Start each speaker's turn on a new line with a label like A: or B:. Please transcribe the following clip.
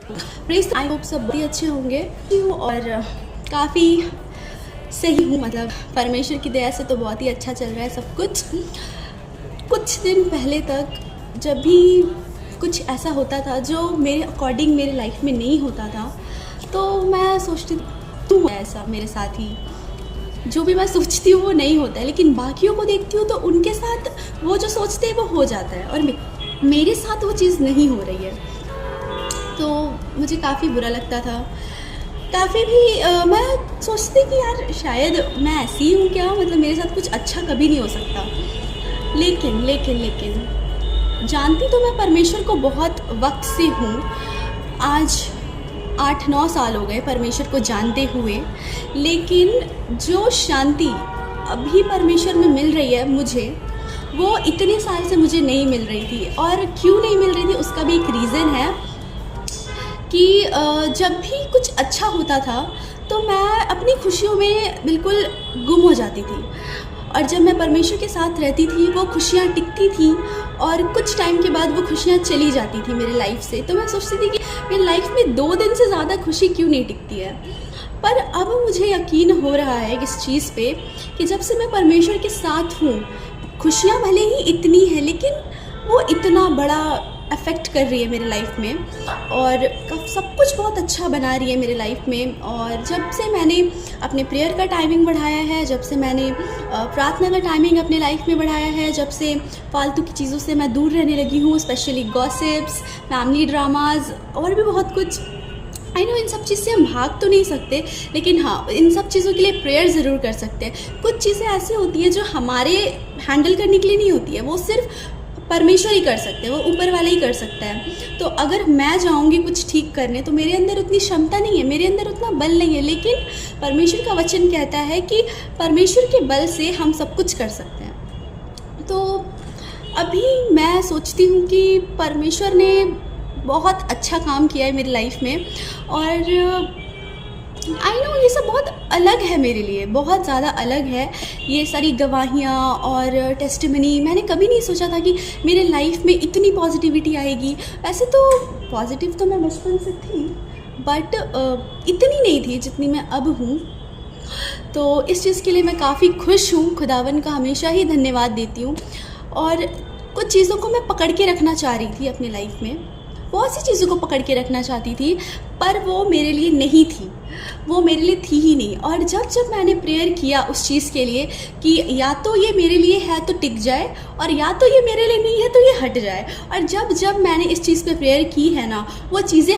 A: Press I hope सब बहुत ही अच्छे होंगे और काफ़ी सही हूँ। मतलब परमेश्वर की दया से तो बहुत ही अच्छा चल रहा है सब कुछ। कुछ दिन पहले तक जब भी कुछ ऐसा होता था जो मेरे अकॉर्डिंग मेरे लाइफ में नहीं होता था, तो मैं सोचती हूँ ऐसा मेरे साथ ही जो भी मैं सोचती हूँ वो नहीं होता है, लेकिन बाकियों को देखती हूँ तो उनके साथ वो जो सोचते हैं वो हो जाता है और मेरे साथ वो चीज़ नहीं हो रही है। तो मुझे काफ़ी बुरा लगता था, काफ़ी भी मैं सोचती कि यार शायद मैं ऐसी हूँ क्या, मतलब मेरे साथ कुछ अच्छा कभी नहीं हो सकता। लेकिन जानती तो मैं परमेश्वर को बहुत वक्त से हूँ। आज 8-9 साल हो गए परमेश्वर को जानते हुए, लेकिन जो शांति अभी परमेश्वर में मिल रही है मुझे, वो इतने साल से मुझे नहीं मिल रही थी। और क्यों नहीं मिल रही थी उसका भी एक रीज़न है कि जब भी कुछ अच्छा होता था तो मैं अपनी खुशियों में बिल्कुल गुम हो जाती थी, और जब मैं परमेश्वर के साथ रहती थी वो खुशियाँ टिकती थी और कुछ टाइम के बाद वो खुशियाँ चली जाती थी मेरे लाइफ से। तो मैं सोचती थी कि मेरी लाइफ में 2 दिन से ज़्यादा खुशी क्यों नहीं टिकती है। पर अब मुझे यकीन हो रहा है इस चीज़ पे कि जब से मैं परमेश्वर के साथ हूँ, खुशियाँ भले ही इतनी हैं लेकिन वो इतना बड़ा अफेक्ट कर रही है मेरे लाइफ में और सब कुछ बहुत अच्छा बना रही है मेरे लाइफ में। और जब से मैंने अपने प्रेयर का टाइमिंग बढ़ाया है, जब से मैंने प्रार्थना का टाइमिंग अपने लाइफ में बढ़ाया है, जब से फालतू की चीज़ों से मैं दूर रहने लगी हूँ, स्पेशली गॉसिप्स, फैमिली ड्रामाज और भी बहुत कुछ। आई नो इन सब चीज़ से हम भाग तो नहीं सकते, लेकिन हाँ इन सब चीज़ों के लिए प्रेयर ज़रूर कर सकते हैं। कुछ चीज़ें ऐसी होती हैं जो हमारे हैंडल करने के लिए नहीं होती है, वो सिर्फ परमेश्वर ही कर सकते हैं, वो ऊपर वाला ही कर सकता है। तो अगर मैं जाऊंगी कुछ ठीक करने तो मेरे अंदर उतनी क्षमता नहीं है, मेरे अंदर उतना बल नहीं है, लेकिन परमेश्वर का वचन कहता है कि परमेश्वर के बल से हम सब कुछ कर सकते हैं। तो अभी मैं सोचती हूँ कि परमेश्वर ने बहुत अच्छा काम किया है मेरी लाइफ में, और आई नो ये सब बहुत अलग है मेरे लिए, बहुत ज़्यादा अलग है। ये सारी गवाहियाँ और टेस्टिमनी, मैंने कभी नहीं सोचा था कि मेरे लाइफ में इतनी पॉजिटिविटी आएगी। वैसे तो पॉजिटिव तो मैं बचपन से थी, बट इतनी नहीं थी जितनी मैं अब हूँ। तो इस चीज़ के लिए मैं काफ़ी खुश हूँ, खुदावन का हमेशा ही धन्यवाद देती हूँ। और कुछ चीज़ों को मैं पकड़ के रखना चाह रही थी अपनी लाइफ में, बहुत सी चीज़ों को पकड़ के रखना चाहती थी, पर वो मेरे लिए नहीं थी, वो मेरे लिए थी ही नहीं। और जब मैंने प्रेयर किया उस चीज़ के लिए कि या तो ये मेरे लिए है तो टिक जाए, और या तो ये मेरे लिए नहीं है तो ये हट जाए, और जब मैंने इस चीज़ पे प्रेयर की है ना, वो चीज़ें